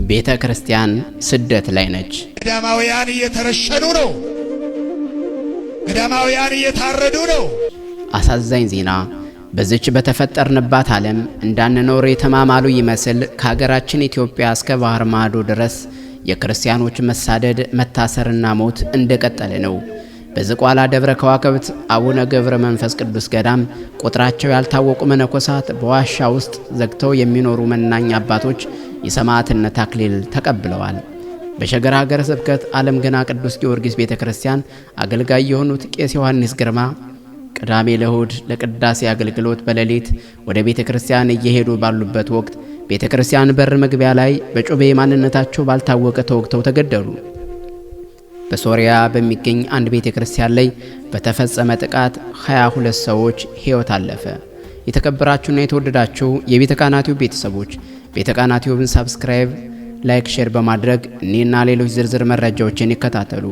ቤተ ክርስቲያን ስደት ላይ ነች። ገዳማውያን እየተረሸኑ ነው። ገዳማውያን እየታረዱ ነው። አሳዛኝ ዜና። በዚች በተፈጠርንባት ዓለም እንዳንኖር የተማማሉ ይመስል ከሀገራችን ኢትዮጵያ እስከ ባህር ማዶ ድረስ የክርስቲያኖች መሳደድ፣ መታሰርና ሞት እንደቀጠለ ነው። በዝቋላ ደብረ ከዋክብት አቡነ ገብረ መንፈስ ቅዱስ ገዳም ቁጥራቸው ያልታወቁ መነኮሳት በዋሻ ውስጥ ዘግተው የሚኖሩ መናኝ አባቶች የሰማዕትነት አክሊል ተቀብለዋል። በሸገር ሀገረ ስብከት ዓለም ገና ቅዱስ ጊዮርጊስ ቤተክርስቲያን አገልጋይ የሆኑት ቄስ ዮሐንስ ግርማ ቅዳሜ ለእሁድ ለቅዳሴ አገልግሎት በሌሊት ወደ ቤተክርስቲያን እየሄዱ ባሉበት ወቅት ቤተክርስቲያን በር መግቢያ ላይ በጩቤ ማንነታቸው ባልታወቀ ተወግተው ተገደሉ። በሶሪያ በሚገኝ አንድ ቤተክርስቲያን ላይ በተፈጸመ ጥቃት 22 ሰዎች ሕይወት አለፈ። የተከበራችሁና የተወደዳችሁ የቤተ ካህናቱ ቤተሰቦች ቤተ ካህናቱን ሰብስክራይብ፣ ላይክ፣ ሼር በማድረግ እኔና ሌሎች ዝርዝር መረጃዎችን ይከታተሉ።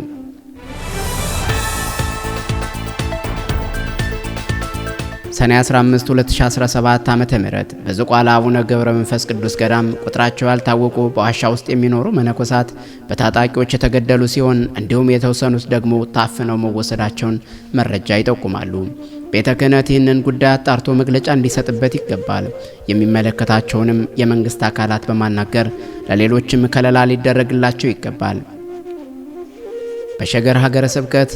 ሰኔ 15 2017 ዓመተ ምህረት በዝቋላ አቡነ ገብረ መንፈስ ቅዱስ ገዳም ቁጥራቸው ያልታወቁ በዋሻ ውስጥ የሚኖሩ መነኮሳት በታጣቂዎች የተገደሉ ሲሆን እንዲሁም የተወሰኑት ደግሞ ታፍነው መወሰዳቸውን መረጃ ይጠቁማሉ። ቤተ ክህነት ይህንን ጉዳይ አጣርቶ መግለጫ እንዲሰጥበት ይገባል። የሚመለከታቸውንም የመንግስት አካላት በማናገር ለሌሎችም ከለላ ሊደረግላቸው ይገባል። በሸገር ሀገረ ስብከት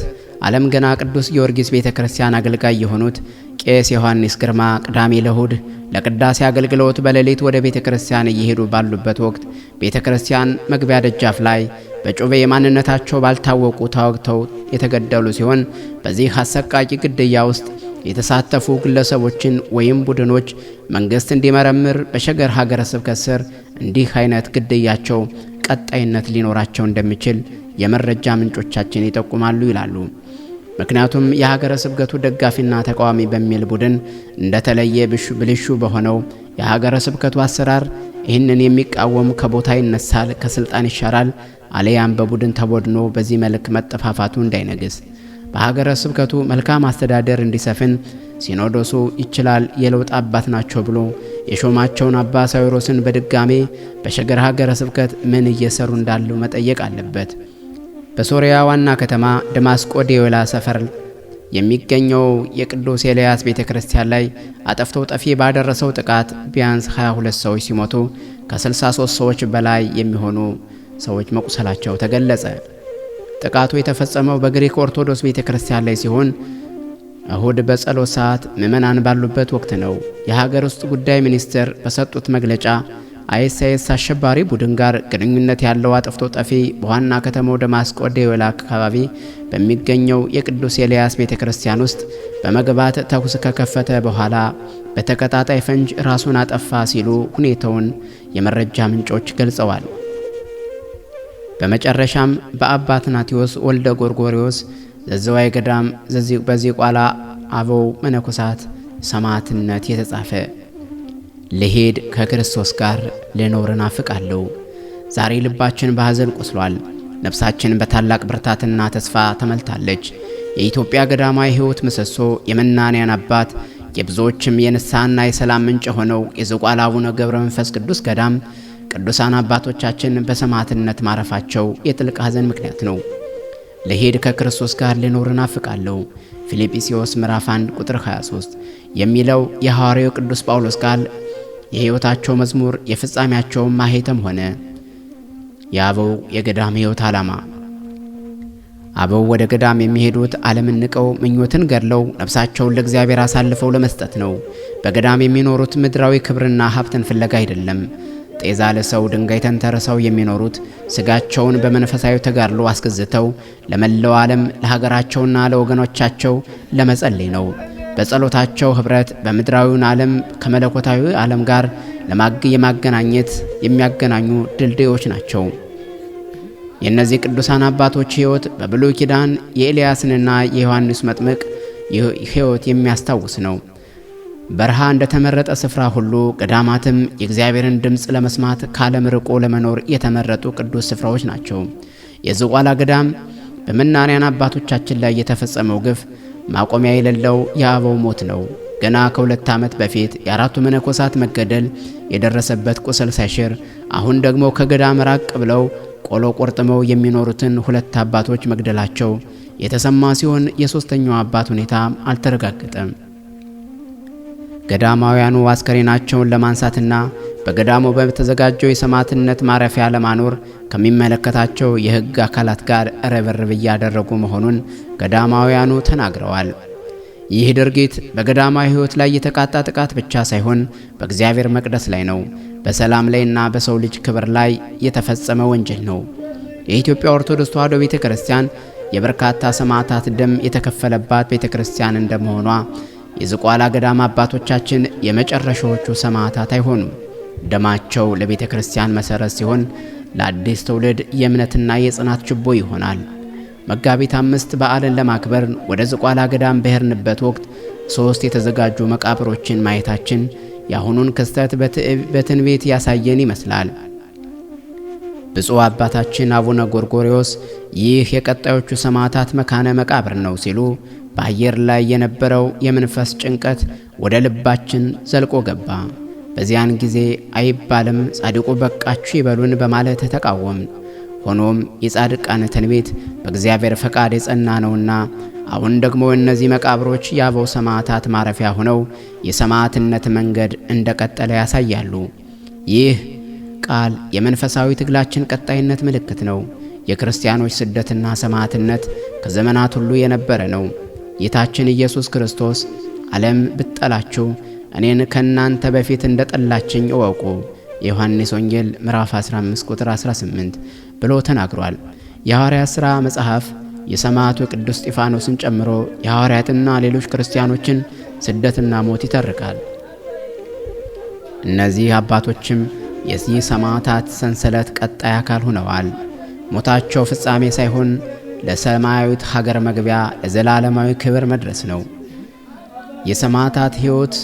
ዓለም ገና ቅዱስ ጊዮርጊስ ቤተክርስቲያን አገልጋይ የሆኑት ቄስ ዮሐንስ ግርማ ቅዳሜ ለእሁድ ለቅዳሴ አገልግሎት በሌሊት ወደ ቤተክርስቲያን እየሄዱ ባሉበት ወቅት ቤተክርስቲያን መግቢያ ደጃፍ ላይ በጩቤ ማንነታቸው ባልታወቁ ተወግተው የተገደሉ ሲሆን በዚህ አሰቃቂ ግድያ ውስጥ የተሳተፉ ግለሰቦችን ወይም ቡድኖች መንግስት እንዲመረምር በሸገር ሀገረ ስብከት ስር እንዲህ አይነት ግድያቸው ቀጣይነት ሊኖራቸው እንደሚችል የመረጃ ምንጮቻችን ይጠቁማሉ ይላሉ። ምክንያቱም የሀገረ ስብከቱ ደጋፊና ተቃዋሚ በሚል ቡድን እንደተለየ ብልሹ በሆነው የሀገረ ስብከቱ አሰራር ይህንን የሚቃወም ከቦታ ይነሳል፣ ከስልጣን ይሻራል፣ አለያም በቡድን ተቦድኖ በዚህ መልክ መጠፋፋቱ እንዳይነግስ በሀገረ ስብከቱ መልካም አስተዳደር እንዲሰፍን ሲኖዶሱ ይችላል የለውጥ አባት ናቸው ብሎ የሾማቸውን አባ ሳዊሮስን በድጋሜ በሸገር ሀገረ ስብከት ምን እየሰሩ እንዳሉ መጠየቅ አለበት። በሶሪያ ዋና ከተማ ደማስቆ ዴዮላ ሰፈር የሚገኘው የቅዱስ ኤልያስ ቤተክርስቲያን ላይ አጠፍቶ ጠፊ ባደረሰው ጥቃት ቢያንስ 22 ሰዎች ሲሞቱ ከ63 ሰዎች በላይ የሚሆኑ ሰዎች መቁሰላቸው ተገለጸ። ጥቃቱ የተፈጸመው በግሪክ ኦርቶዶክስ ቤተክርስቲያን ላይ ሲሆን እሁድ በጸሎት ሰዓት ምዕመናን ባሉበት ወቅት ነው። የሀገር ውስጥ ጉዳይ ሚኒስቴር በሰጡት መግለጫ አይኤስ አሸባሪ ቡድን ጋር ግንኙነት ያለው አጥፍቶ ጠፊ በዋና ከተማው ደማስቆ ዴዮላ አካባቢ በሚገኘው የቅዱስ ኤልያስ ቤተክርስቲያን ውስጥ በመግባት ተኩስ ከከፈተ በኋላ በተቀጣጣይ ፈንጅ ራሱን አጠፋ ሲሉ ሁኔታውን የመረጃ ምንጮች ገልጸዋል። በመጨረሻም በአባ ትናቴዎስ ወልደ ጎርጎሪዎስ ዘዘዋይ ገዳም በዝቋላ አበው መነኮሳት ሰማዕትነት የተጻፈ ልሄድ ከክርስቶስ ጋር ልኖር እናፍቃለሁ። ዛሬ ልባችን በሐዘን ቆስሏል። ነፍሳችን በታላቅ ብርታትና ተስፋ ተመልታለች። የኢትዮጵያ ገዳማዊ ሕይወት ምሰሶ የመናንያን አባት የብዙዎችም የንስሐና የሰላም ምንጭ ሆነው የዝቋላ አቡነ ገብረ መንፈስ ቅዱስ ገዳም ቅዱሳን አባቶቻችን በሰማዕትነት ማረፋቸው የጥልቅ ሐዘን ምክንያት ነው። ልሄድ ከክርስቶስ ጋር ልኖር እናፍቃለሁ ፊልጵስዩስ ምዕራፍ 1 ቁጥር 23 የሚለው የሐዋርያው ቅዱስ ጳውሎስ ቃል የሕይወታቸው መዝሙር የፍጻሜያቸው ማህተም ሆነ። የአበው የገዳም ሕይወት ዓላማ አበው ወደ ገዳም የሚሄዱት ዓለምን ንቀው ምኞትን ገድለው ነፍሳቸውን ለእግዚአብሔር አሳልፈው ለመስጠት ነው። በገዳም የሚኖሩት ምድራዊ ክብርና ሀብትን ፍለጋ አይደለም። ጤዛ ለሰው ድንጋይ ተንተርሰው የሚኖሩት ስጋቸውን በመንፈሳዊ ተጋድሎ አስገዝተው ለመላው ዓለም ለሀገራቸውና ለወገኖቻቸው ለመጸለይ ነው። በጸሎታቸው ህብረት በምድራዊውን ዓለም ከመለኮታዊ ዓለም ጋር የሚያገናኙ ድልድዮች ናቸው። የእነዚህ ቅዱሳን አባቶች ሕይወት በብሉይ ኪዳን የኤልያስንና የዮሐንስ መጥምቅ ሕይወት የሚያስታውስ ነው። በረሃ እንደተመረጠ ስፍራ ሁሉ ገዳማትም የእግዚአብሔርን ድምፅ ለመስማት ካለም ርቆ ለመኖር የተመረጡ ቅዱስ ስፍራዎች ናቸው። የዝቋላ ገዳም በመናንያን አባቶቻችን ላይ የተፈጸመው ግፍ ማቆሚያ የሌለው የአበው ሞት ነው። ገና ከ2 ዓመት በፊት የአራቱ መነኮሳት መገደል የደረሰበት ቁስል ሳይሽር አሁን ደግሞ ከገዳም ራቅ ብለው ቆሎ ቆርጥመው የሚኖሩትን 2 አባቶች መግደላቸው የተሰማ ሲሆን የሶስተኛው አባት ሁኔታ አልተረጋገጠም። ገዳማውያኑ አስከሬናቸውን ለማንሳትና በገዳሙ በተዘጋጀው የሰማዕትነት ማረፊያ ለማኖር ከሚመለከታቸው የሕግ አካላት ጋር ርብርብ እያደረጉ መሆኑን ገዳማውያኑ ተናግረዋል። ይህ ድርጊት በገዳማዊ ሕይወት ላይ የተቃጣ ጥቃት ብቻ ሳይሆን በእግዚአብሔር መቅደስ ላይ ነው፣ በሰላም ላይና በሰው ልጅ ክብር ላይ የተፈጸመ ወንጀል ነው። የኢትዮጵያ ኦርቶዶክስ ተዋሕዶ ቤተ ክርስቲያን የበርካታ ሰማዕታት ደም የተከፈለባት ቤተ ክርስቲያን እንደመሆኗ የዝቋላ ገዳም አባቶቻችን የመጨረሻዎቹ ሰማዕታት አይሆኑም። ደማቸው ለቤተ ክርስቲያን መሠረት ሲሆን ለአዲስ ትውልድ የእምነትና የጽናት ችቦ ይሆናል። መጋቢት 5 በዓልን ለማክበር ወደ ዝቋላ ገዳም በሄድንበት ወቅት 3 የተዘጋጁ መቃብሮችን ማየታችን የአሁኑን ክስተት በትንቢት ያሳየን ይመስላል። ብፁዕ አባታችን አቡነ ጎርጎርዮስ ይህ የቀጣዮቹ ሰማዕታት መካነ መቃብር ነው ሲሉ በአየር ላይ የነበረው የመንፈስ ጭንቀት ወደ ልባችን ዘልቆ ገባ። በዚያን ጊዜ አይባልም ጻድቁ በቃችሁ ይበሉን በማለት ተቃወምን። ሆኖም የጻድቃን ትንቢት በእግዚአብሔር ፈቃድ የጸና ነውና አሁን ደግሞ እነዚህ መቃብሮች የአበው ሰማዕታት ማረፊያ ሆነው የሰማዕትነት መንገድ እንደቀጠለ ያሳያሉ። ይህ ቃል የመንፈሳዊ ትግላችን ቀጣይነት ምልክት ነው። የክርስቲያኖች ስደትና ሰማዕትነት ከዘመናት ሁሉ የነበረ ነው። ጌታችን ኢየሱስ ክርስቶስ ዓለም ብትጠላችሁ እኔን ከእናንተ በፊት እንደጠላችኝ እወቁ የዮሐንስ ወንጌል ምዕራፍ 15 ቁጥር 18 ብሎ ተናግሯል። የሐዋርያት ሥራ መጽሐፍ የሰማዕቱ ቅዱስ እስጢፋኖስን ጨምሮ የሐዋርያትና ሌሎች ክርስቲያኖችን ስደትና ሞት ይተርካል። እነዚህ አባቶችም የዚህ ሰማዕታት ሰንሰለት ቀጣይ አካል ሆነዋል። ሞታቸው ፍጻሜ ሳይሆን ለሰማያዊት ሀገር መግቢያ ለዘላለማዊ ክብር መድረስ ነው። የሰማዕታት ሕይወት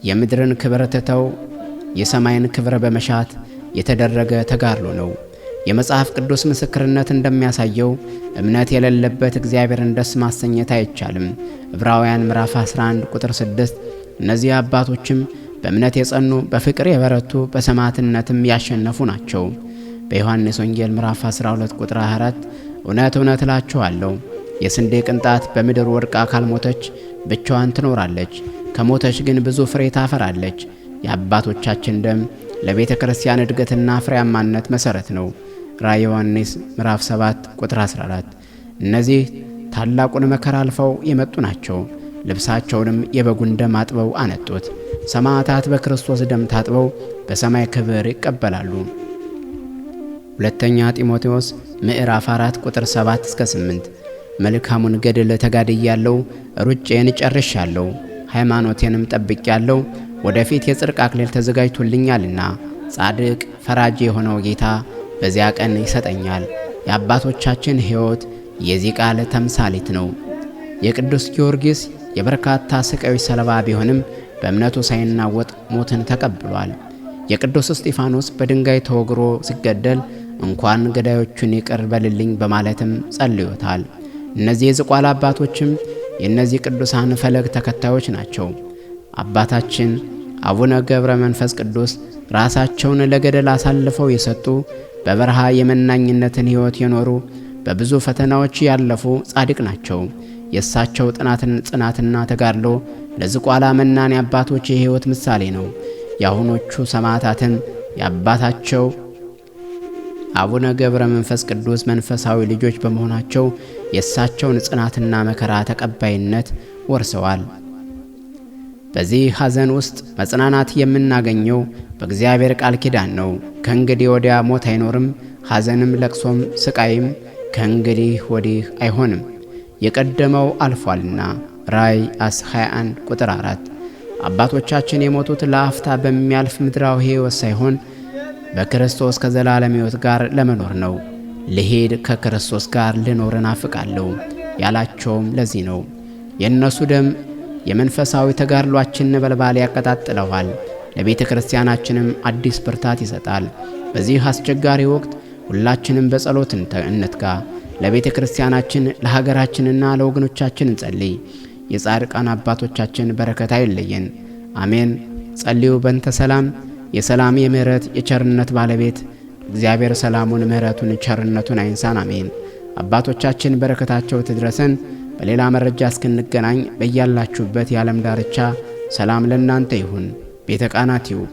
የምድርን ክብር ትተው የሰማይን ክብር በመሻት የተደረገ ተጋድሎ ነው። የመጽሐፍ ቅዱስ ምስክርነት እንደሚያሳየው እምነት የሌለበት እግዚአብሔርን ደስ ማሰኘት አይቻልም። ዕብራውያን ምዕራፍ 11 ቁጥር 6 እነዚህ አባቶችም በእምነት የጸኑ በፍቅር የበረቱ በሰማዕትነትም ያሸነፉ ናቸው። በዮሐንስ ወንጌል ምዕራፍ 12 ቁጥር 24 እውነት እውነት እላችኋለሁ የስንዴ ቅንጣት በምድር ወድቃ ካልሞተች ብቻዋን ትኖራለች፣ ከሞተች ግን ብዙ ፍሬ ታፈራለች። የአባቶቻችን ደም ለቤተ ክርስቲያን እድገትና ፍሬያማነት መሠረት ነው። ራዕየ ዮሐንስ ምዕራፍ 7 ቁጥር 14 እነዚህ ታላቁን መከራ አልፈው የመጡ ናቸው። ልብሳቸውንም የበጉን ደም አጥበው አነጡት። ሰማዕታት በክርስቶስ ደም ታጥበው በሰማይ ክብር ይቀበላሉ። ሁለተኛ ጢሞቴዎስ ምዕራፍ 4 ቁጥር 7 እስከ 8 መልካሙን ገድል ተጋድያለሁ፣ ሩጬን ጨርሻለሁ፣ ሃይማኖቴንም ጠብቄያለሁ፣ ወደፊት የጽድቅ አክሊል ተዘጋጅቶልኛልና ጻድቅ ፈራጅ የሆነው ጌታ በዚያ ቀን ይሰጠኛል። የአባቶቻችን ሕይወት የዚህ ቃል ተምሳሌት ነው። የቅዱስ ጊዮርጊስ የበርካታ ስቃዮች ሰለባ ቢሆንም በእምነቱ ሳይናወጥ ሞትን ተቀብሏል። የቅዱስ እስጢፋኖስ በድንጋይ ተወግሮ ሲገደል እንኳን ገዳዮቹን ይቅር በልልኝ በማለትም ጸልዮታል። እነዚህ የዝቋላ አባቶችም የእነዚህ ቅዱሳን ፈለግ ተከታዮች ናቸው። አባታችን አቡነ ገብረ መንፈስ ቅዱስ ራሳቸውን ለገደል አሳልፈው የሰጡ በበረሃ የመናኝነትን ሕይወት የኖሩ በብዙ ፈተናዎች ያለፉ ጻድቅ ናቸው። የእሳቸው ጽናትና ተጋድሎ ለዝቋላ መናኔ አባቶች የሕይወት ምሳሌ ነው። የአሁኖቹ ሰማዕታትን የአባታቸው አቡነ ገብረ መንፈስ ቅዱስ መንፈሳዊ ልጆች በመሆናቸው የእሳቸውን ጽናትና መከራ ተቀባይነት ወርሰዋል። በዚህ ሐዘን ውስጥ መጽናናት የምናገኘው በእግዚአብሔር ቃል ኪዳን ነው። ከእንግዲህ ወዲያ ሞት አይኖርም፣ ሐዘንም ለቅሶም ስቃይም ከእንግዲህ ወዲህ አይሆንም፣ የቀደመው አልፏልና። ራዕይ 21 ቁጥር 4 አባቶቻችን የሞቱት ለአፍታ በሚያልፍ ምድራዊ ሕይወት ሳይሆን በክርስቶስ ከዘላለም ሕይወት ጋር ለመኖር ነው። ልሄድ ከክርስቶስ ጋር ልኖር እናፍቃለሁ ያላቸውም ለዚህ ነው። የእነሱ ደም የመንፈሳዊ ተጋድሏችን ነበልባል ያቀጣጥለዋል፣ ለቤተ ክርስቲያናችንም አዲስ ብርታት ይሰጣል። በዚህ አስቸጋሪ ወቅት ሁላችንም በጸሎት እንትጋ። ለቤተ ክርስቲያናችን ለሀገራችንና ለወገኖቻችን እንጸልይ። የጻድቃን አባቶቻችን በረከት አይለየን። አሜን። ጸልዩ በእንተ ሰላም የሰላም የምህረት የቸርነት ባለቤት እግዚአብሔር ሰላሙን ምህረቱን ቸርነቱን አይንሳን። አሜን። አባቶቻችን በረከታቸው ትድረሰን። በሌላ መረጃ እስክንገናኝ በያላችሁበት የዓለም ዳርቻ ሰላም ለእናንተ ይሁን። ቤተ ቃና ቲዩብ